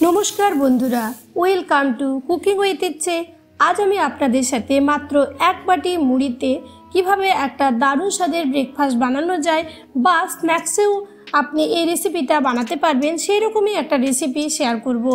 नमस्कार बंधुरा welcome to cooking with इচ্ছে। आज আমি আপনাদের সাথে মাত্র এক বাটি মুড়িতে কিভাবে একটা দারুণ স্বাদের ব্রেকফাস্ট বানানো যায় বা স্ন্যাক্সেও আপনি এই রেসিপিটা বানাতে পারবেন সেই রকমই একটা রেসিপি শেয়ার করব।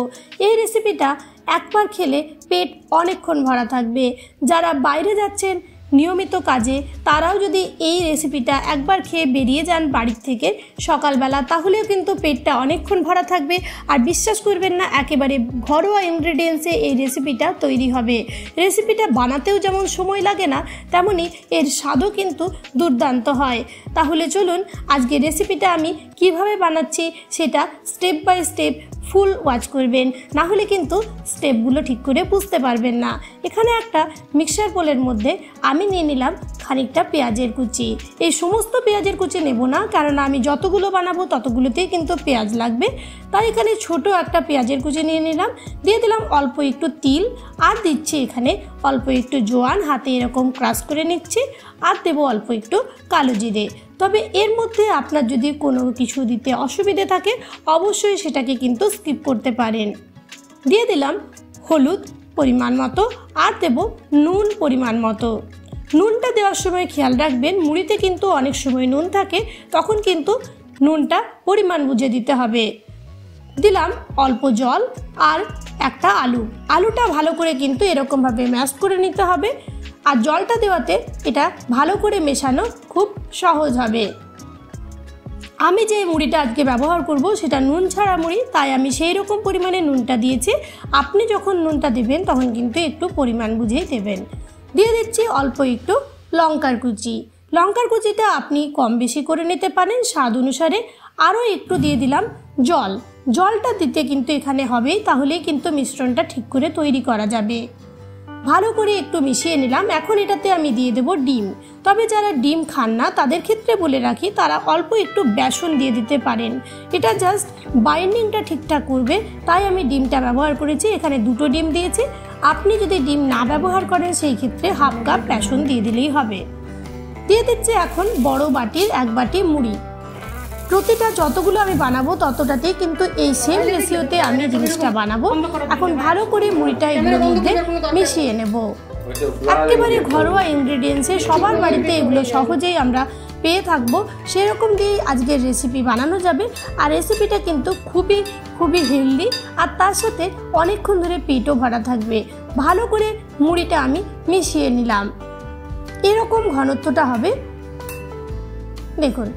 এই রেসিপিটা একবার খেলে পেট অনেকক্ষণ ভরা থাকবে। যারা বাইরে যাচ্ছেন নিয়মিত কাজে তারাও যদি এই রেসিপিটা একবার খেয়ে বেরিয়ে যান বাড়ি থেকে সকালবেলা তাহলেও কিন্তু পেটটা অনেকক্ষণ ভরা থাকবে। আর বিশ্বাস করবেন না, একেবারে ঘরোয়া ইনগ্রেডিয়েন্টসে এই রেসিপিটা তৈরি হবে। রেসিপিটা বানাতেও যেমন সময় লাগে না, তেমনি এর স্বাদও কিন্তু দুর্দান্ত হয়। তাহলে চলুন আজকে রেসিপিটা আমি কিভাবে বানাচ্ছি সেটা step by step full watch করবেন, না হলে কিন্তু স্টেপগুলো ঠিক করে বুঝতে পারবেন না। এখানে একটা মিক্সার বোলের মধ্যে আমি নিয়ে নিলাম খানিকটা পেঁয়াজের কুচি। এই সমস্ত পেঁয়াজের কুচি নেব না, কারণ আমি যতগুলো বানাবো ততগুলোতেই কিন্তু পেঁয়াজ লাগবে। তাই এখানে ছোট একটা পেঁয়াজের কুচি নিয়ে নিলাম, দিয়ে দিলাম অল্প একটু তিল, আর দিচ্ছি এখানে অল্প একটু জোয়ান হাতে এরকম ক্রাশ করে নিচ্ছি, আর দেবো অল্প একটু কালো জিরে। তবে এর মধ্যে আপনার যদি কোনো কিছু দিতে অসুবিধে থাকে অবশ্যই সেটাকে কিন্তু স্কিপ করতে পারেন। দিয়ে দিলাম হলুদ পরিমাণ মতো, আর দেব নুন পরিমাণ মতো। নুনটা দেওয়ার সময় খেয়াল রাখবেন, মুড়িতে কিন্তু অনেক সময় নুন থাকে, তখন কিন্তু নুনটা পরিমাণ বুঝে দিতে হবে। দিলাম অল্প জল আর একটা আলুটা ভালো করে কিন্তু এরকমভাবে ম্যাশ করে নিতে হবে। আর জলটা দেওয়াতে এটা ভালো করে মেশানো খুব সহজ হবে। আমি যে মুড়িটা আজকে ব্যবহার করব সেটা নুন ছাড়া মুড়ি, তাই আমি সেই রকম পরিমাণে নুনটা দিয়েছি। আপনি যখন নুনটা দেবেন তখন কিন্তু একটু পরিমাণ বুঝেই দেবেন। দিয়ে দিচ্ছি অল্প একটু লঙ্কার কুচি। লঙ্কার কুচিটা আপনি কম বেশি করে নিতে পারেন স্বাদ অনুসারে। আরও একটু দিয়ে দিলাম জলটা দিতে কিন্তু এখানে হবেই, তাহলেই কিন্তু মিশ্রণটা ঠিক করে তৈরি করা যাবে। ভালো করে একটু মিশিয়ে নিলাম। এখন এটাতে আমি দিয়ে দেব ডিম। তবে যারা ডিম খান না তাদের ক্ষেত্রে বলে রাখি, তারা অল্প একটু বেসন দিয়ে দিতে পারেন। এটা জাস্ট বাইন্ডিংটা ঠিকঠাক করবে, তাই আমি ডিমটা ব্যবহার করেছি। এখানে 2টো ডিম দিয়েছি। আপনি যদি ডিম না ব্যবহার করেন সেই ক্ষেত্রে হাফ কাপ বেসন দিয়ে দিলেই হবে। দিয়ে দিচ্ছি এখন বড় বাটির 1 বাটি মুড়ি। প্রতিটা যতগুলো আমি বানাবো ততটাতেই কিন্তু এই সেম রেশিওতে আমি জিনিসটা বানাবো। এখন ভালো করে মুড়িটা এগুলোর মধ্যে মিশিয়ে নেব। একেবারে ঘরোয়া ইনগ্রেডিয়েন্টসে সবার বাড়িতে এগুলো সহজেই আমরা পেয়ে থাকবো, সেরকম দিয়েই আজকের রেসিপি বানানো যাবে। আর রেসিপিটা কিন্তু খুবই হেলদি, আর তার সাথে অনেকক্ষণ ধরে পেটও ভরা থাকবে। ভালো করে মুড়িটা আমি মিশিয়ে নিলাম। এরকম ঘনত্বটা হবে, দেখুন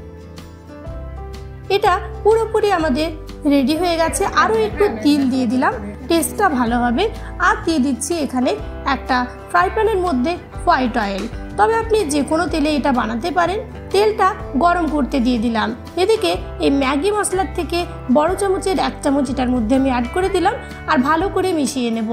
এটা পুরোপুরি আমাদের রেডি হয়ে গেছে। আরও একটু তিল দিয়ে দিলাম, টেস্টটা ভালো হবে। আর দিয়ে দিচ্ছি এখানে একটা ফ্রাই প্যানের মধ্যে হোয়াইট অয়েল। তবে আপনি যে কোনো তেলে এটা বানাতে পারেন। তেলটা গরম করতে দিয়ে দিলাম। এদিকে এই ম্যাগি মশলার থেকে বড় চামচের 1 চামচ এটার মধ্যে আমি অ্যাড করে দিলাম, আর ভালো করে মিশিয়ে নেব।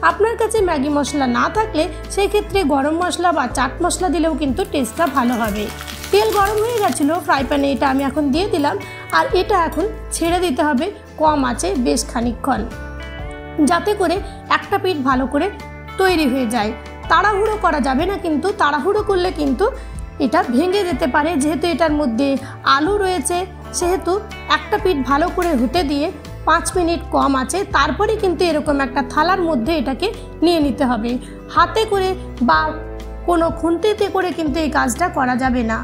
আপনার কাছে ম্যাগি মশলা না থাকলে সেই ক্ষেত্রে গরম মশলা বা চাট মশলা দিলেও কিন্তু টেস্টটা ভালো হবে। তেল গরম হয়ে গেছিলো ফ্রাই প্যানে, এটা আমি এখন দিয়ে দিলাম। আর এটা এখন ছেড়ে দিতে হবে কম আঁচে বেশ খানিকক্ষণ, যাতে করে একটা পিঠ ভালো করে তৈরি হয়ে যায়। তাড়াহুড়ো করা যাবে না, কিন্তু তাড়াহুড়ো করলে কিন্তু এটা ভেঙে যেতে পারে। যেহেতু এটার মধ্যে আলু রয়েছে, সেহেতু একটা পিঠ ভালো করে হতে দিয়ে 5 মিনিট কম আছে, তারপরে কিন্তু এরকম একটা থালার মধ্যে এটাকে নিয়ে নিতে হবে। হাতে করে বা কোনো খুন্তিতে করে কিন্তু এই কাজটা করা যাবে না।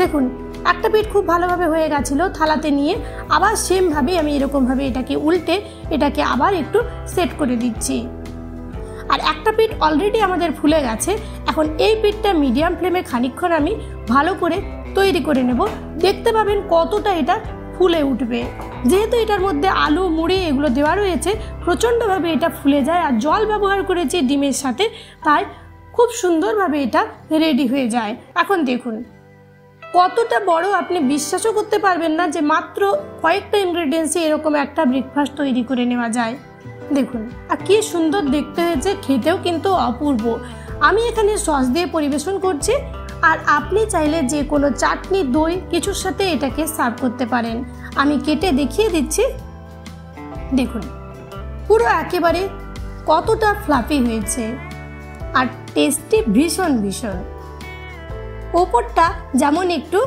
দেখুন একটা পিঠ খুব ভালোভাবে হয়ে গেছিলো। থালাতে নিয়ে আবার সেমভাবে আমি এরকমভাবে এটাকে উল্টে এটাকে আবার একটু সেট করে দিচ্ছি। আর একটা পিঠ অলরেডি আমাদের ফুলে গেছে। এখন এই পিঠটা মিডিয়াম ফ্লেমে খানিকক্ষণ আমি ভালো করে তৈরি করে নেব। দেখতে পাবেন কতটা এটা ফুলে উঠবে। যেহেতু এটার মধ্যে আলু মুড়ি এগুলো দেওয়া রয়েছে, প্রচণ্ডভাবে এটা ফুলে যায়। আর জল ব্যবহার করেছি ডিমের সাথে, তাই খুব সুন্দরভাবে এটা রেডি হয়ে যায়। এখন দেখুন কতটা বড়, আপনি বিশ্বাসও করতে পারবেন না যে মাত্র কয়েকটা ইনগ্রেডিয়েন্টসে এরকম একটা ব্রেকফাস্ট তৈরি করে নেওয়া যায়। দেখুন আর কি সুন্দর দেখতে হয়েছে, খেতেও কিন্তু অপূর্ব। আমি এখানে সস দিয়ে পরিবেশন করছি, আর আপনি চাইলে যে কোনো চাটনি দই কিছুর সাথে এটাকে সার্ভ করতে পারেন। আমি কেটে দেখিয়ে দিচ্ছি। দেখুন পুরো একেবারে কতটা ফ্লাফি হয়েছে, আর টেস্টি ভীষণ। ওপরটা যেমন একটু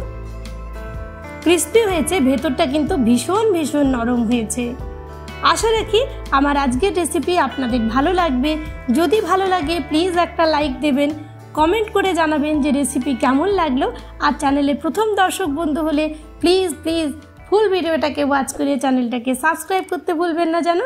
ক্রিস্পি হয়েছে, ভেতরটা কিন্তু ভীষণ নরম হয়েছে। আশা রাখি আমার আজকের রেসিপি আপনাদের ভালো লাগবে। যদি ভালো লাগে প্লিজ একটা লাইক দেবেন, কমেন্ট করে জানাবেন যে রেসিপি কেমন লাগলো। আর চ্যানেলে প্রথম দর্শক বন্ধু হলে প্লিজ ফুল ভিডিওটাকে ওয়াচ করে চ্যানেলটাকে সাবস্ক্রাইব করতে ভুলবেন না যেন।